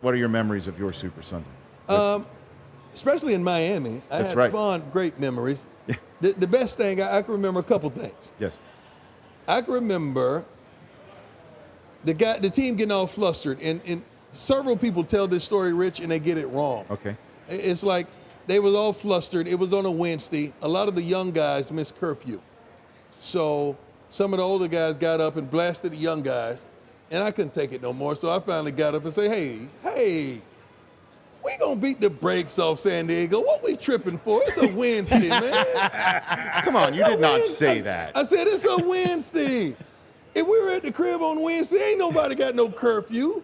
What are your memories of your Super Sunday? Especially in Miami. I had fond, great memories. The best thing, I can remember a couple things. Yes. I can remember the team getting all flustered, and several people tell this story, Rich, and they get it wrong. Okay. It's like they was all flustered. It was on a Wednesday. A lot of the young guys missed curfew. So some of the older guys got up and blasted the young guys, and I couldn't take it no more. So I finally got up and said, hey, we gonna beat the brakes off San Diego. What we tripping for? It's a Wednesday, man. Come on, you did not say that. I said it's a Wednesday. If we were at the crib on Wednesday, ain't nobody got no curfew.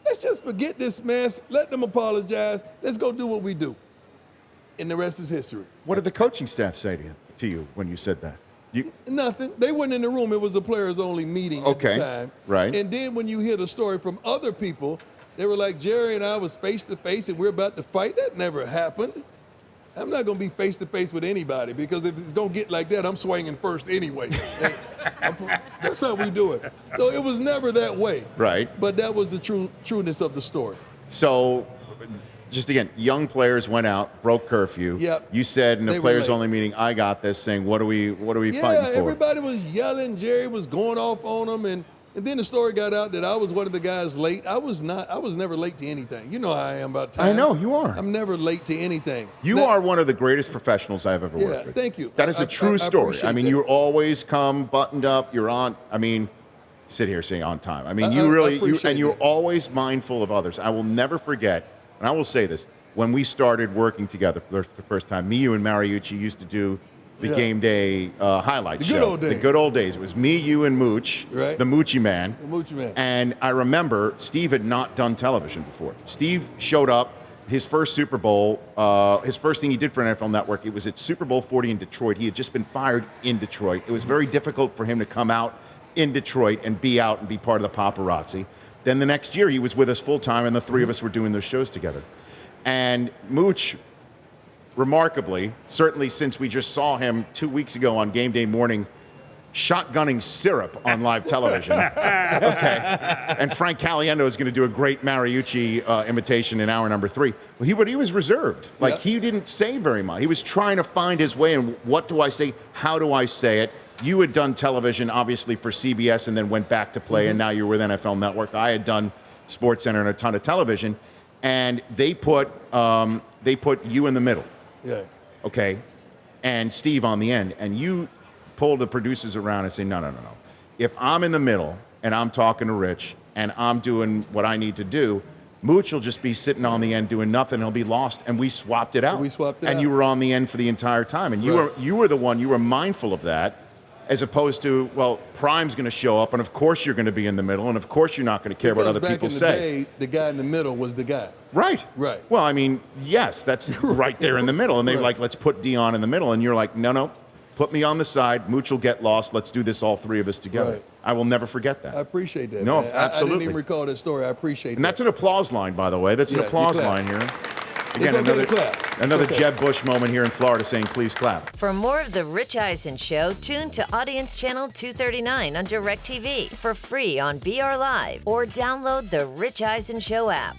Let's just forget this mess. Let them apologize. Let's go do what we do. And the rest is history. What did the coaching staff say to you when you said that? Nothing. They weren't in the room. It was a players-only meeting at the time. Right. And then when you hear the story from other people, they were like, Jerry and I was face-to-face and we're about to fight. That never happened. I'm not going to be face-to-face with anybody because if it's going to get like that, I'm swinging first anyway. That's how we do it. So it was never that way. Right. But that was the trueness of the story. So, just again, young players went out, broke curfew. Yep. You said in the players-only meeting, I got this, saying, what are we fighting for? Yeah, everybody was yelling. Jerry was going off on them, and then the story got out that I was one of the guys late. I was never late to anything. You know how I am about time. I know, you are. I'm never late to anything. You are one of the greatest professionals I've ever worked with. Thank you. That is a true story. I mean, that. you always come buttoned up. You're on. I mean, sit here saying on time. I mean, you're always mindful of others. I will never forget, and I will say this, when we started working together for the first time, me, you, and Mariucci used to do the game day highlight show. The good old days. It was me, you, and Mooch, the Moochie Man. The Moochie Man. And I remember Steve had not done television before. Steve showed up, his first Super Bowl, his first thing he did for NFL Network, it was at Super Bowl 40 in Detroit. He had just been fired in Detroit. It was very difficult for him to come out in Detroit and be part of the paparazzi. Then the next year, he was with us full time, and the three of us were doing those shows together. And Mooch, remarkably, certainly since we just saw him 2 weeks ago on game day morning, shotgunning syrup on live television. Okay. And Frank Caliendo is going to do a great Mariucci imitation in hour number 3. Well, he was reserved. Like, he didn't say very much. He was trying to find his way, and what do I say? How do I say it? You had done television, obviously, for CBS and then went back to play, and now you're with NFL Network. I had done SportsCenter and a ton of television, and they put you in the middle. Yeah. Okay. And Steve on the end. And you pull the producers around and say, no. If I'm in the middle and I'm talking to Rich and I'm doing what I need to do, Mooch will just be sitting on the end doing nothing. He'll be lost. And we swapped it out. And you were on the end for the entire time. And you were mindful of that, as opposed to, well, Prime's going to show up, and of course you're going to be in the middle, and of course you're not going to care what other people say. Back in the day, the guy in the middle was the guy. Right. Well, I mean, yes, that's right there in the middle. And they're like, let's put Deion in the middle. And you're like, no, put me on the side. Mooch will get lost. Let's do this, all three of us together. Right. I will never forget that. I appreciate that. No, man. absolutely. I didn't even recall that story. I appreciate that. And that's an applause line, by the way. That's an applause line here. Again, another Jeb Bush moment here in Florida saying, please clap. For more of The Rich Eisen Show, tune to Audience Channel 239 on DirecTV for free on BR Live or download the Rich Eisen Show app.